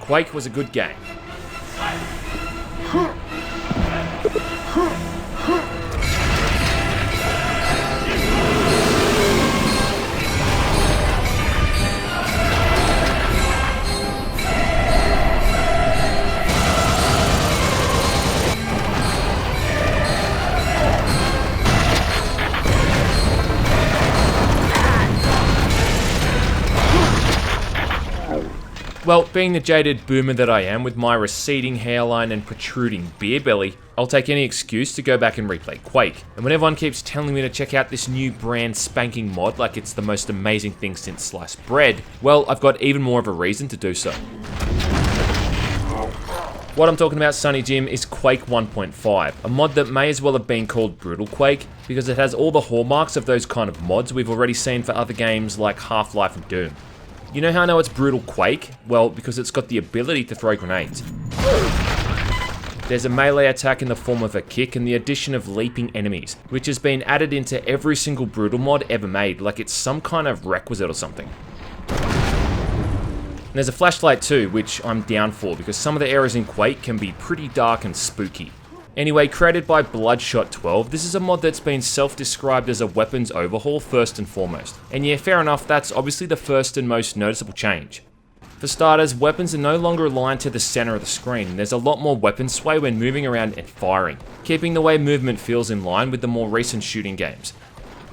Quake was a good game. Well, being the jaded boomer that I am with my receding hairline and protruding beer belly, I'll take any excuse to go back and replay Quake. And when everyone keeps telling me to check out this new brand spanking mod like it's the most amazing thing since sliced bread, well, I've got even more of a reason to do so. What I'm talking about, Sonny Jim, is Quake 1.5, a mod that may as well have been called Brutal Quake because it has all the hallmarks of those kind of mods we've already seen for other games like Half-Life and Doom. You know how I know it's Brutal Quake? Well, because it's got the ability to throw grenades. There's a melee attack in the form of a kick and the addition of leaping enemies, which has been added into every single Brutal mod ever made, like it's some kind of requisite or something. And there's a flashlight too, which I'm down for because some of the areas in Quake can be pretty dark and spooky. Anyway, created by Bloodshot 12, this is a mod that's been self-described as a weapons overhaul first and foremost. And yeah, fair enough, that's obviously the first and most noticeable change. For starters, weapons are no longer aligned to the center of the screen, and there's a lot more weapon sway when moving around and firing, keeping the way movement feels in line with the more recent shooting games.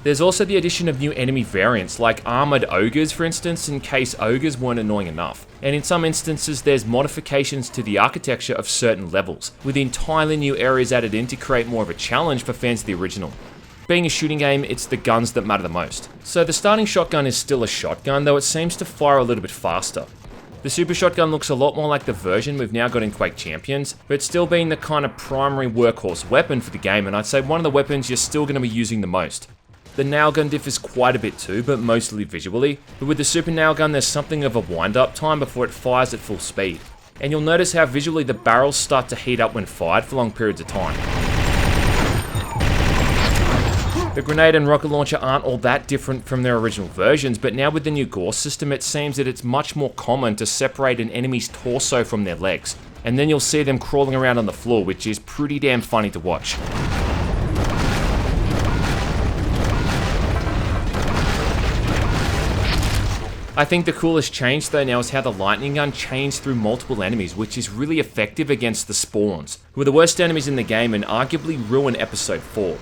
There's also the addition of new enemy variants, like armored ogres for instance, in case ogres weren't annoying enough. And in some instances there's modifications to the architecture of certain levels, with entirely new areas added in to create more of a challenge for fans of the original. Being a shooting game, it's the guns that matter the most. So the starting shotgun is still a shotgun, though it seems to fire a little bit faster. The super shotgun looks a lot more like the version we've now got in Quake Champions, but still being the kind of primary workhorse weapon for the game, and I'd say one of the weapons you're still going to be using the most. The nailgun differs quite a bit too, but mostly visually, but with the super nailgun there's something of a wind-up time before it fires at full speed. And you'll notice how visually the barrels start to heat up when fired for long periods of time. The grenade and rocket launcher aren't all that different from their original versions, but now with the new gore system it seems that it's much more common to separate an enemy's torso from their legs, and then you'll see them crawling around on the floor, which is pretty damn funny to watch. I think the coolest change though now is how the lightning gun chains through multiple enemies, which is really effective against the spawns, who are the worst enemies in the game and arguably ruin episode 4.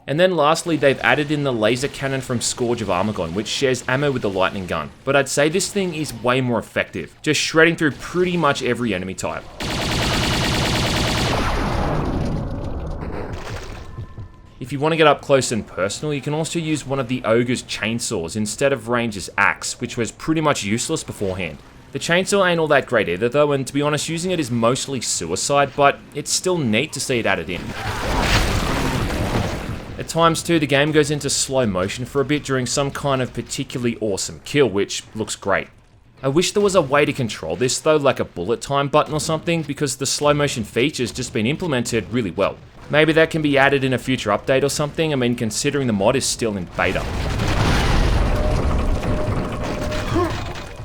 And then lastly, they've added in the laser cannon from Scourge of Armagon, which shares ammo with the lightning gun, but I'd say this thing is way more effective, just shredding through pretty much every enemy type. If you want to get up close and personal, you can also use one of the Ogre's chainsaws instead of Ranger's axe, which was pretty much useless beforehand. The chainsaw ain't all that great either though, and to be honest using it is mostly suicide, but it's still neat to see it added in. At times too, the game goes into slow motion for a bit during some kind of particularly awesome kill, which looks great. I wish there was a way to control this though, like a bullet time button or something, because the slow motion feature's just been implemented really well. Maybe that can be added in a future update or something, I mean considering the mod is still in beta.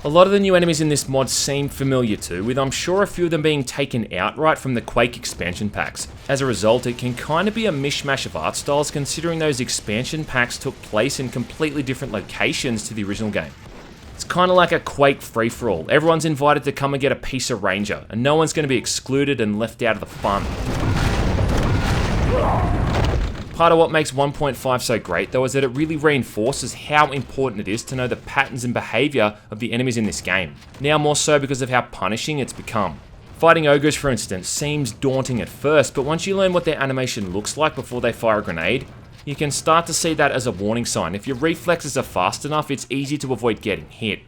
A lot of the new enemies in this mod seem familiar too, with I'm sure a few of them being taken outright from the Quake expansion packs. As a result, it can kind of be a mishmash of art styles considering those expansion packs took place in completely different locations to the original game. It's kind of like a Quake free-for-all. Everyone's invited to come and get a piece of Ranger, and no one's going to be excluded and left out of the fun. Part of what makes 1.5 so great though is that it really reinforces how important it is to know the patterns and behaviour of the enemies in this game, now more so because of how punishing it's become. Fighting ogres for instance seems daunting at first, but once you learn what their animation looks like before they fire a grenade, you can start to see that as a warning sign. If your reflexes are fast enough, it's easy to avoid getting hit.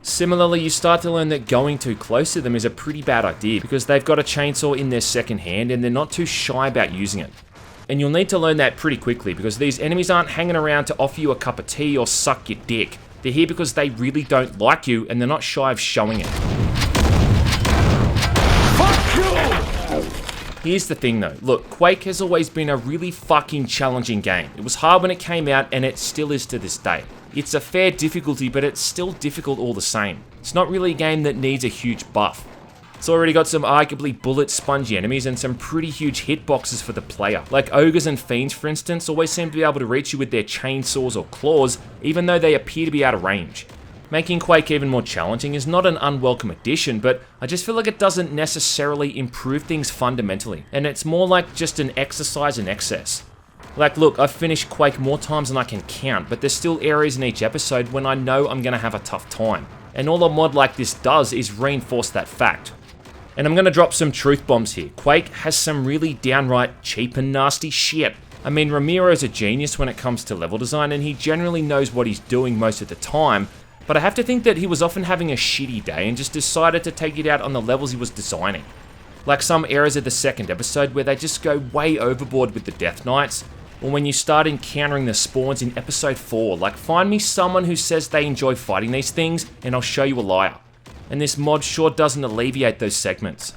Similarly, you start to learn that going too close to them is a pretty bad idea because they've got a chainsaw in their second hand and they're not too shy about using it. And you'll need to learn that pretty quickly because these enemies aren't hanging around to offer you a cup of tea or suck your dick. They're here because they really don't like you and they're not shy of showing it. Fuck you! Here's the thing though, look, Quake has always been a really fucking challenging game. It was hard when it came out and it still is to this day. It's a fair difficulty, but it's still difficult all the same. It's not really a game that needs a huge buff. It's already got some arguably bullet spongy enemies and some pretty huge hitboxes for the player. Like ogres and fiends, for instance, always seem to be able to reach you with their chainsaws or claws, even though they appear to be out of range. Making Quake even more challenging is not an unwelcome addition, but I just feel like it doesn't necessarily improve things fundamentally, and it's more like just an exercise in excess. Like, look, I've finished Quake more times than I can count, but there's still areas in each episode when I know I'm gonna have a tough time. And all a mod like this does is reinforce that fact. And I'm gonna drop some truth bombs here. Quake has some really downright cheap and nasty shit. I mean, Ramiro's a genius when it comes to level design, and he generally knows what he's doing most of the time, but I have to think that he was often having a shitty day and just decided to take it out on the levels he was designing. Like some areas of the second episode where they just go way overboard with the Death Knights, or when you start encountering the spawns in episode 4, like find me someone who says they enjoy fighting these things and I'll show you a liar. And this mod sure doesn't alleviate those segments.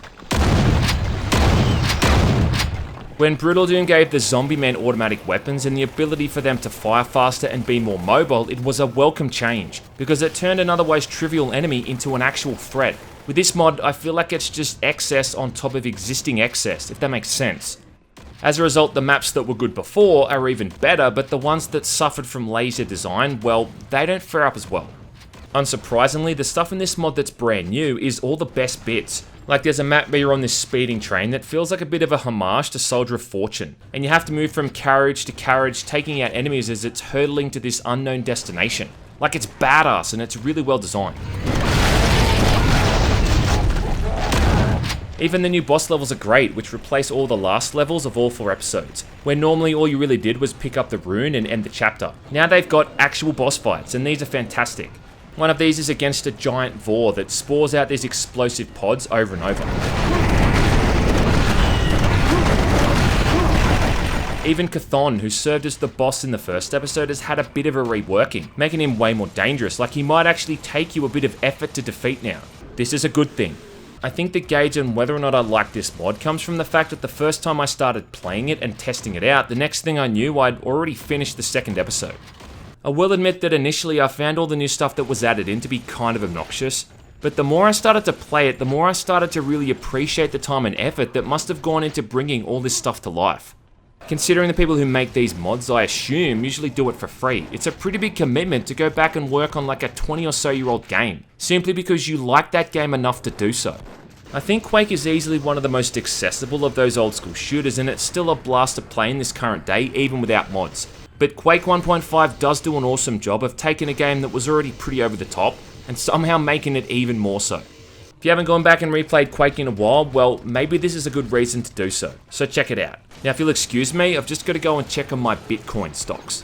When Brutal Doom gave the zombie men automatic weapons and the ability for them to fire faster and be more mobile, it was a welcome change, because it turned an otherwise trivial enemy into an actual threat. With this mod, I feel like it's just excess on top of existing excess, if that makes sense. As a result, the maps that were good before are even better, but the ones that suffered from lazy design, well, they don't fare up as well. Unsurprisingly, the stuff in this mod that's brand new is all the best bits. Like there's a map where you're on this speeding train that feels like a bit of a homage to Soldier of Fortune, and you have to move from carriage to carriage, taking out enemies as it's hurtling to this unknown destination. Like it's badass and it's really well designed. Even the new boss levels are great, which replace all the last levels of all 4 episodes, where normally all you really did was pick up the rune and end the chapter. Now they've got actual boss fights, and these are fantastic. One of these is against a giant Vor that spores out these explosive pods over and over. Even Chthon, who served as the boss in the first episode, has had a bit of a reworking, making him way more dangerous, like he might actually take you a bit of effort to defeat now. This is a good thing. I think the gauge on whether or not I like this mod comes from the fact that the first time I started playing it and testing it out, the next thing I knew I'd already finished the second episode. I will admit that initially I found all the new stuff that was added in to be kind of obnoxious, but the more I started to play it, the more I started to really appreciate the time and effort that must have gone into bringing all this stuff to life. Considering the people who make these mods, I assume, usually do it for free, it's a pretty big commitment to go back and work on like a 20 or so year old game, simply because you like that game enough to do so. I think Quake is easily one of the most accessible of those old school shooters, and it's still a blast to play in this current day, even without mods. But Quake 1.5 does do an awesome job of taking a game that was already pretty over the top, and somehow making it even more so. If you haven't gone back and replayed Quake in a while, well, maybe this is a good reason to do so. So check it out. Now if you'll excuse me, I've just got to go and check on my Bitcoin stocks.